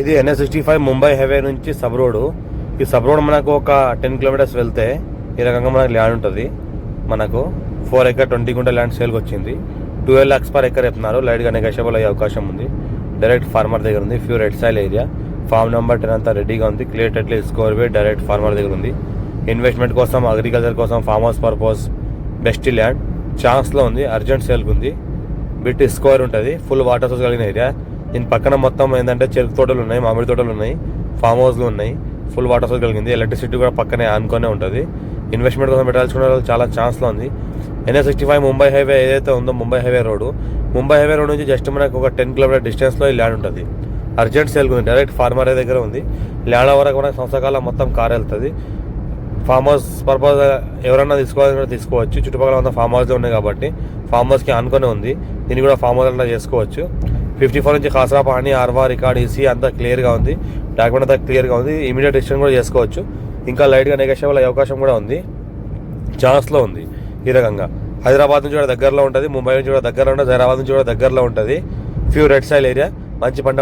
ఇది NH65 Mumbai highway నుంచి sub road. ఈ సబ్ రోడ్ మనకు ఒక 10 కిలోమీటర్స్ వెళ్తే ఈ రకంగా మనకు ల్యాండ్ ఉంటుంది. మనకు 4 ఎకర్ 20 గుంట ల్యాండ్ సేల్కి వచ్చింది. 12 lakhs per acre చెప్తున్నారు. లైట్గా నెగోషియబుల్ అయ్యే అవకాశం ఉంది. డైరెక్ట్ ఫార్మర్ దగ్గర ఉంది. Pure red soil area. Farm number 10 అంతా రెడీగా ఉంది. Clear title score way direct farmer దగ్గర ఉంది. ఇన్వెస్ట్మెంట్ కోసం, అగ్రికల్చర్ కోసం, farm house purpose best land. ఛాన్స్లో ఉంది. అర్జెంట్ సేల్కి ఉంది. బిట్ స్కోర్ ఉంటుంది. ఫుల్ వాటర్ సోర్స్ కలిగిన ఏరియా. దీని పక్కన మొత్తం ఏంటంటే చెరుకు తోటలు ఉన్నాయి, మామిడి తోటలు ఉన్నాయి, ఫామ్ హౌస్లు ఉన్నాయి. ఫుల్ వాటర్ సోర్స్ కలిగింది. ఎలక్ట్రిసిటీ కూడా పక్కనే ఆనుకొనే ఉంటుంది. ఇన్వెస్ట్మెంట్ కోసం పెట్టాల్సుకునే వాళ్ళు చాలా ఛాన్స్లో ఉంది. NH65 ముంబై హైవే ఏదైతే ఉందో, ముంబై హైవే రోడ్ నుంచి జస్ట్ మనకు ఒక 10 కిలోమీటర్ డిస్టెన్స్లో ఈ ల్యాండ్ ఉంటుంది. అర్జెంట్ సేల్కి ఉంది. డైరెక్ట్ ఫార్మర్ దగ్గర ఉంది. ల్యాండ్ వరకు మనకు సంవత్సరకాలం మొత్తం కార్ వెళ్తుంది. ఫామ్ హౌస్ పర్పస్ ఎవరన్నా తీసుకోవాలని తీసుకోవచ్చు. చుట్టుపక్కల అంతా ఫామ్ హౌస్లో ఉన్నాయి కాబట్టి ఫామ్ హౌస్కి ఆనుకొనే ఉంది. దీన్ని కూడా ఫామ్ హౌస్ అలా చేసుకోవచ్చు. 54 నుంచి ఖాసరా పాణి, ఆర్వా, రికార్డ్, ఈసీ అంతా క్లియర్గా ఉంది. డాక్యుమెంట్ అంతా క్లియర్గా ఉంది. ఇమీడియట్ డిసిషన్ కూడా చేసుకోవచ్చు. ఇంకా లైట్గా నెగోషియబుల్ అయ్యే అవకాశం కూడా ఉంది. ఛాన్స్లో ఉంది. ఈ రకంగా హైదరాబాద్ నుంచి కూడా దగ్గరలో ఉంటుంది. ముంబై నుంచి కూడా దగ్గరలో ఉంటుంది. హైదరాబాద్ నుంచి కూడా దగ్గరలో ఉంటుంది. Pure red soil area. మంచి పంట